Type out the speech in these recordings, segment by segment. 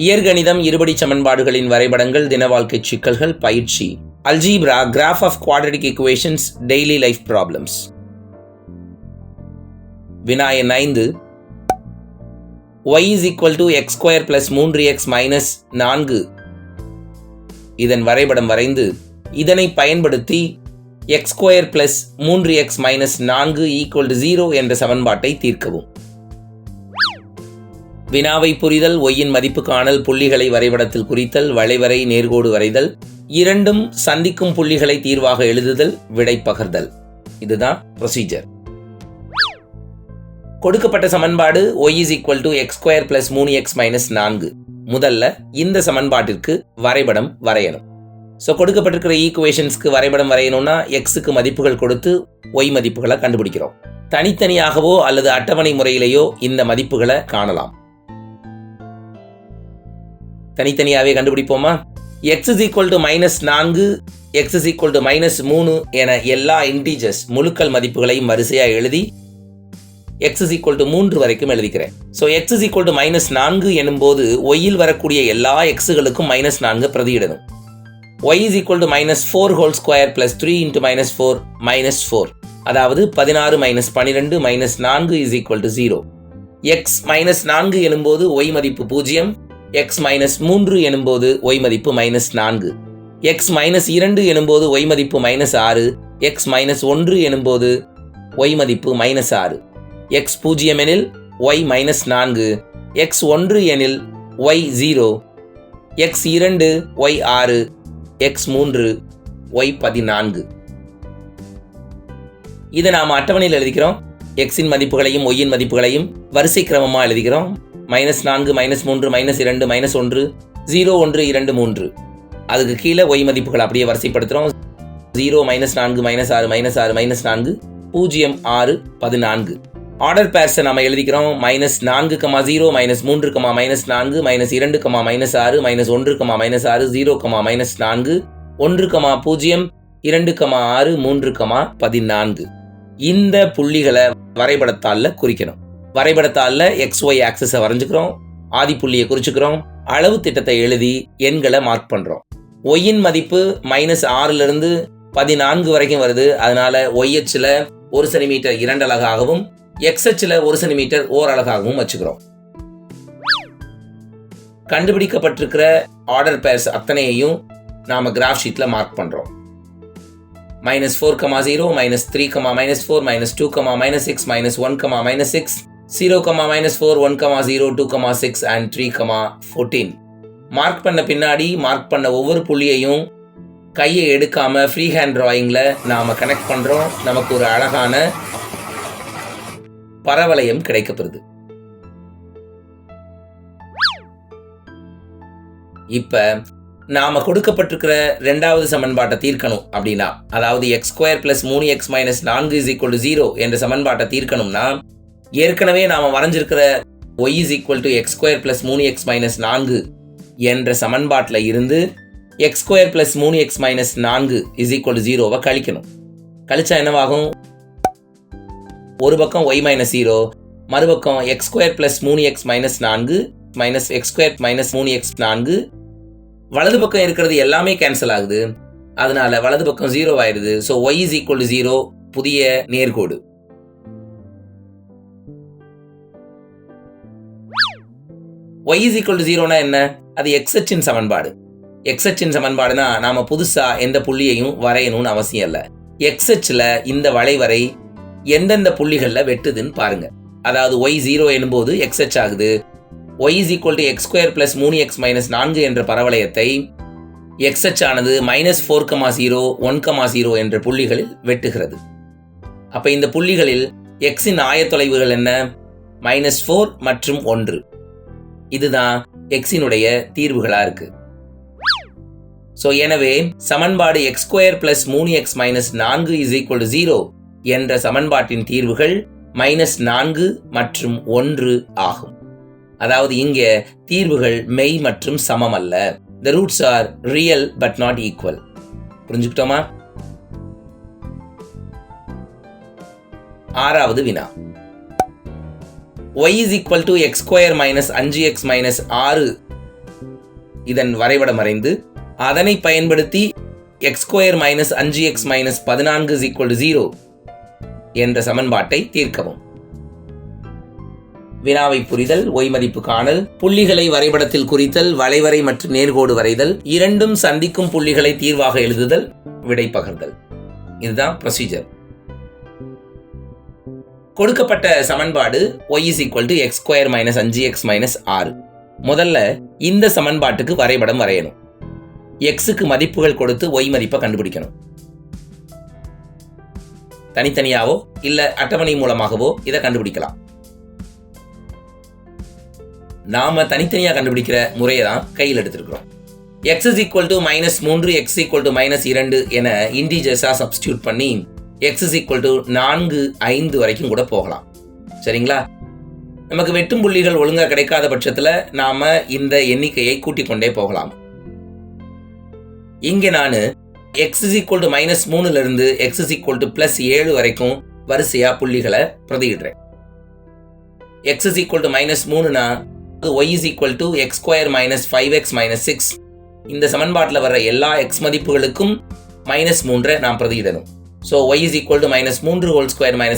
இயற்கணிதம், இருபடி சமன்பாடுகளின் வரைபடங்கள், தின வாழ்க்கை சிக்கல்கள், பயிற்சி. Algebra, graph of quadratic equations, daily life problems. வினா எண் 5. y is equal to x square plus 3x minus 4 இதன் வரைபடம் வரைந்து இதனை பயன்படுத்தி x square plus 3x minus 4 equal to 0 என்ற சமன்பாட்டை தீர்க்கவும். வினாவை புரிதல், ஒய்யின் மதிப்பு காணல், புள்ளிகளை வரைபடத்தில் குறித்தல், வளைவரை, நேர்கோடு வரைதல், இரண்டும் சந்திக்கும் புள்ளிகளை தீர்வாக எழுதுதல், விடை பகர்தல். இதுதான் ப்ரொசீஜர். கொடுக்கப்பட்ட சமன்பாடு y is equal to x square plus 3x minus 4. முதல்ல இந்த சமன்பாட்டிற்கு வரைபடம் வரையணும். ஸோ கொடுக்கப்பட்டிருக்கிற ஈக்குவேஷன்ஸ்க்கு வரைபடம் வரையணும்னா எக்ஸுக்கு மதிப்புகள் கொடுத்து ஒய் மதிப்புகளை கண்டுபிடிக்கிறோம். தனித்தனியாகவோ அல்லது அட்டவணை முறையிலேயோ இந்த மதிப்புகளை காணலாம். தனித்தனியாகவே கண்டுபிடிப்போமா? x is equal to -4, x is equal to -3 என எல்லா இன்டீஜர்ஸ் முழுக்கள் மதிப்புகளையும் வரிசையாக எழுதி x is equal to 3 வரைக்கும் எழுதிக்கிறேன். So x is equal to -4 எனும்போது ஒய்யில் வரக்கூடிய எல்லா எக்ஸுகளுக்கும் -4 பிரதியிடணும். y is equal to -4 whole square plus 3 into -4 -4 அதாவது 16 - 12 -4 is equal to 0. x -4 எனும்போது y மதிப்பு 0, x -3 எனும்போது y மதிப்பு -4, x -2 எனும்போது y மதிப்பு -6, x -1 எனும்போது y மதிப்பு -6, x 0 எனில் y -4, x 1 எனில் y 0, x 2 y 6, x 3 y 14. இதை நாம் அட்டவணையில் எழுதிக்கிறோம். எக்ஸின் மதிப்புகளையும் ஒய்யின் மதிப்புகளையும் வரிசை கிரமமாக எழுதிக்கிறோம். -4, -3, -2, -1, 0, 1, 2, 3. அதுக்கு கீழே ஒய் மதிப்புகள் அப்படியே வரிசைப்படுத்துகிறோம். 0, -4, -6, -6, -4, 0, 6, 14. ஆர்டர் பேர்ஸை நம்ம எழுதிக்கிறோம். -4, -0, -3, -4, -2, -6, -1, -6, 0, -4, 1, 0, 2, 6, 3, 14. இந்த புள்ளிகளை வரைபடத்தாளில் குறிக்கணும். வரைபடத்தாளில் XY ஆக்சிஸை வரைஞ்சுக்கிறோம், ஆதி புள்ளியை குறிச்சுக்கிறோம், அளவு திட்டத்தை எழுதி எண்களை மார்க் பண்ணுறோம். ஒய்யின் மதிப்பு -6லிருந்து 14 வரைக்கும் வருது. அதனால ஒய்ஹெச்சில் 1 சென்டிமீட்டர் 2 அலகாகவும் எக்ஸ்ஹெச்சில் 1 சென்டிமீட்டர் ஓரலகாகவும் வச்சுக்கிறோம். கண்டுபிடிக்கப்பட்டிருக்கிற ஆர்டர் பேர்ஸ் அத்தனையையும் நாம் கிராஃப் ஷீட்டில் மார்க் பண்ணுறோம். -4, -0, -3, -4, -2, -6, -1, -6, 0, -4, 1, 0, 2, 6 and 3, 14. மார்க் பண்ண பின்னாடி மார்க் பண்ண ஒவ்வொரு புள்ளியையும் கையை எடுக்காம ஃப்ரீ ஹேண்ட் டிராயிங்ல நாம கனெக்ட் பண்றோம். நமக்கு ஒரு அழகான பரவளையம் கிடைக்கப்படுது. இப்ப நாம கொடுக்கப்பட்டிருக்கிற இரண்டாவது சமன்பாட்டை தீர்க்கணும் அப்படின்னா, அதாவது x square plus 3x minus 4 is equal to 0 என்ற சமன்பாட்டை தீர்க்கணும்னா, ஏற்கனவே நாம வரைஞ்சிருக்கிற y is equal to x square plus 3x minus 4 என்ற சமன்பாட்டில் இருந்து x square plus 3x minus 4 is equal to 0வை கழிக்கணும். கழிச்சா என்னவாகும்? ஒரு பக்கம் y minus 0, மறுபக்கம் x square plus 3x minus 4 minus x square minus 3x 4. வலது பக்கம் இருக்கிறது எல்லாமே கேன்சல் ஆகுது. அதனால வலது பக்கம் 0 ஆயிடுது. So y is equal to 0 புதிய நேர்கோடு. y is equal to 0னா என்ன? அது x-அச்சின் சமன்பாடு. x-அச்சின் சமன்பாடுனா நாம புதுசா எந்த புள்ளியையும் வரையணும்னு அவசியம் இல்லை. x-அச்சில் இந்த வளைவரை எந்தெந்த புள்ளிகளில் வெட்டுதுன்னு பாருங்க. அதாவது y 0 எனும்போது x-அச்சு ஆகுது. y is equal to x square plus 3x minus 4 என்ற பரவளையத்தை x-அச்சு ஆனது -4, 0, 1, 0 என்ற புள்ளிகளில் வெட்டுகிறது. அப்ப இந்த புள்ளிகளில் x-இன் ஆயத்தொலைவுகள் என்ன? -4 மற்றும் 1. இதுதான் x-இனுடைய தீர்வுகளா இருக்கு. ஸோ எனவே சமன்பாடு x square plus 3x minus 4 is equal to 0 என்ற சமன்பாட்டின் தீர்வுகள் -4 மற்றும் 1 ஆகும். அதாவது இங்க தீர்வுகள் மெய் மற்றும் சமம் அல்ல. The roots are real but not equal. புரிஞ்சுக்கிட்டோமா? ஆறாவது வினா. y is equal to x square minus 5x minus 6 இதன் வரைபடம் வரைந்து அதனை பயன்படுத்தி x² - 5x - 14 0 என்ற சமன்பாட்டை தீர்க்கவும். வினாவை புரிதல், ஒய் மதிப்பு காணல், புள்ளிகளை வரைபடத்தில் குறித்தல், வளைவரை மற்றும் நேர்கோடு வரைதல், இரண்டும் சந்திக்கும் புள்ளிகளை தீர்வாக எழுதுதல், விடை பகர்தல். இதுதான் ப்ரொசீஜர். கொடுக்கப்பட்ட சமன்பாடு y = x² - 5x - 6. முதல்ல இந்த சமன்பாட்டுக்கு வரைபடம் வரையணும். எக்ஸுக்கு மதிப்புகள் கொடுத்து ஒய் மதிப்பை கண்டுபிடிக்கணும். தனித்தனியாவோ இல்ல அட்டவணை மூலமாகவோ இதை கண்டுபிடிக்கலாம். நாம தனித்தனியா கண்டுபிடிக்கிற முறையை தான் கையில் எடுத்திருக்கிறோம். x = -3, x = -2 என இன்டிஜர்ஸா சப்ஸ்டியூட் பண்ணி x = 4, 5 வரைக்கும் கூட போகலாம். சரிங்களா? நமக்கு வெட்டும் புள்ளிகள் ஒழுங்கா கிடைக்காத பட்சத்துல நாம இந்த எண்ணிக்கையை கூட்டிக் கொண்டே போகலாம். இங்க நான் x = -3 இருந்து x = +7 வரைக்கும் வரிசையா புள்ளிகளை பிரதியிடுறேன். x = -3னா y = x² - 5x - 6. இந்த சமன்பாட்டில் வர்ற எல்லா x மதிப்புகளுக்கும் -3 நாம் பிரதியிடணும். So y = -3² - 5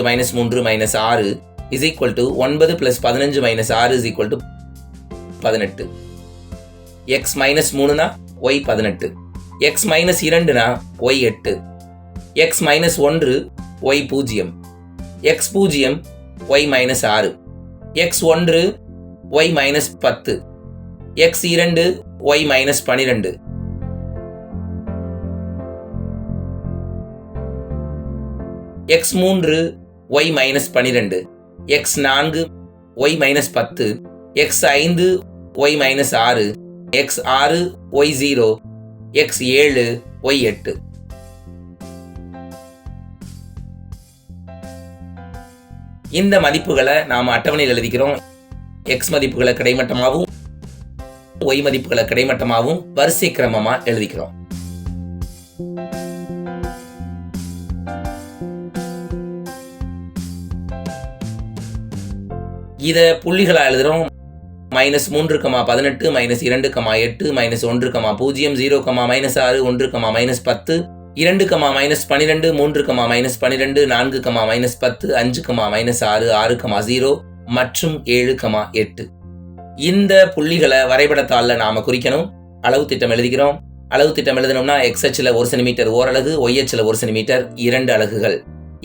× -3 - 6 9 + 15 - 6 18. x -3னா y 18, x -2னா y 8, x -1 y 0, x 0 y -6, x 1 y -10, x 2 y -12, x 3 y -12, x 4 y -10, x 5 y -6, x 6 y 0, x 7 y 8. இந்த மதிப்புகளை நாம் அட்டவணையில் எழுதிக்கிறோம். x மதிப்புகளை கிடைமட்டமாகவும் y மதிப்புகளை கிடைமட்டமாகவும் வரிசை கிரமமா எழுதிக்கிறோம். இத புள்ளிகளா எழுதுறோம். -3, 18, -2, 8, -1, 0, 0, -6, 1, -10, 2, -12, 3, -12, 4, -10, 5, -6, 6, மற்றும் 7, 8. இந்த புள்ளிகளை வரைபடத்தாள்ல நாம குறிக்கணும். அளவு திட்டம் எழுதிக்கிறோம். அளவு திட்டம் எழுதணும்னா x அச்சுல 1 சென்டிமீட்டர் ஓர் அலகு, y அச்சுல 1 சென்டிமீட்டர் 2 அலகுகள்.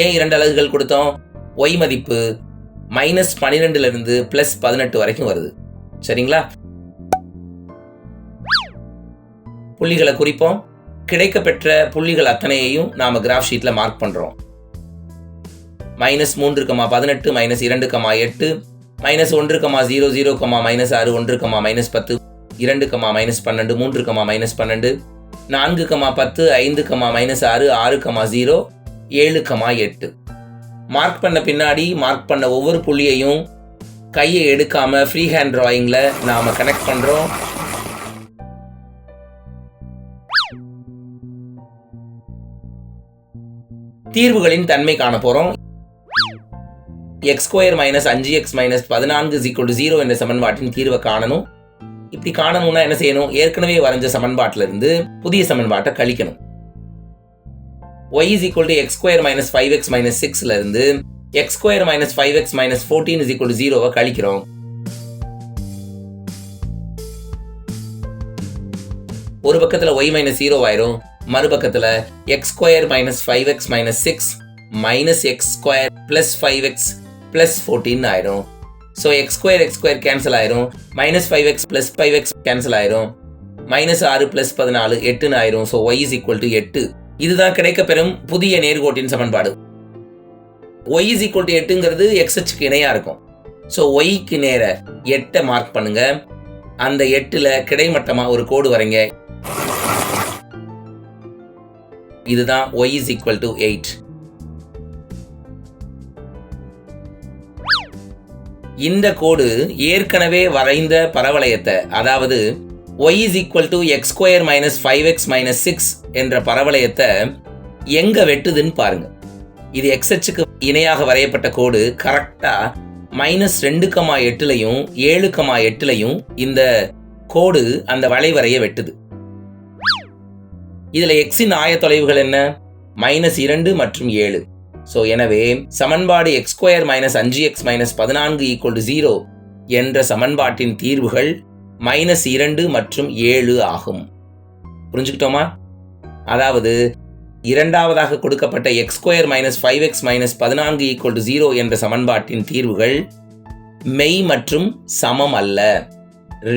ஏன் 2 அலகுகள் கொடுத்தோம்? y மதிப்பு -12 இருந்து +18 வரைக்கும் வருது. சரிங்களா? புள்ளிகளை குறிப்போம். கிடைக்கப்பெற்ற புள்ளிகள் அத்தனையையும் நாம கிராஃப் ஷீட்ல மார்க் பண்றோம். -3, 18, -2, 8, -1, 0, 0, -6, 1, -10, 2, -12, 3, -12, 4, 10, 5, -6, 6, 0, 7, 8. மார்க் பண்ண பின்னாடி மார்க் பண்ண ஒவ்வொரு புள்ளியையும் கையை எடுக்காம ஃப்ரீ ஹேண்ட் டிராயிங்ல நாம கனெக்ட் பண்றோம். தீர்வுகளின் தன்மை காண போறோம். x² - 5x - 14 0 என்ற சமன்பாட்டின் தீர்வை காணணும். இப்படி காணணும்னா என்ன செய்யணும்? ஏற்கனவே வரைஞ்ச சமன்பாட்டில இருந்து புதிய சமன்பாட்டை கழிக்கணும். y = x² - 5x - 6ல இருந்து x² - 5x - 14 0 கழிக்கிறோம். ஒரு பக்கத்துல y -0 ஆயிரும், மறுபக்கத்துல x² - 5x - 6 -x² + 5x + 14 ஆயிரும். ஸோ x² கேன்சல் ஆயிரும், -5x + 5x கேன்சல் ஆயிரும், -6 + 14 8 ஆயிரும். So y = 8. இதுதான் கிடைக்கப்பெறும் புதிய நேர்கோட்டின் சமன்பாடு. y = 8ங்கிறது x அச்சுக்கு இணையா இருக்கும். ஸோ yக்கு நேர 8 மார்க் பண்ணுங்க. அந்த 8ல கிடைமட்டமா ஒரு கோடு வரைங்க. இதுதான் y = 8. இந்த கோடு ஏற்கனவே வரைந்த பரவளையத்தை, அதாவது y = x² - 5x - 6 என்ற பரவளையத்தை எங்க வெட்டுதுன்னு பாருங்க. இது x அச்சுக்கு இணையாக வரையப்பட்ட கோடு கரெக்டா -2, 8லையும் 7, 8லையும் இந்த கோடு அந்த வளைவரையை வெட்டுது. இதுல எக்ஸின் ஆயத்தொலைவுகள் என்ன? -2 மற்றும் 7. ஸோ எனவே சமன்பாடு x² - 5x - 14 = 0 என்ற சமன்பாட்டின் தீர்வுகள் -2 மற்றும் 7 ஆகும். புரிஞ்சுக்கிட்டோமா? அதாவது இரண்டாவதாக கொடுக்கப்பட்ட x² - 5x - 14 = 0 என்ற சமன்பாட்டின் தீர்வுகள் மெய் மற்றும் சமம் அல்ல,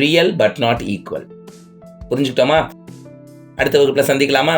ரியல் பட் நாட் ஈக்குவல். புரிஞ்சுக்கிட்டோமா? அடுத்த வகுப்புல சந்திக்கலாமா?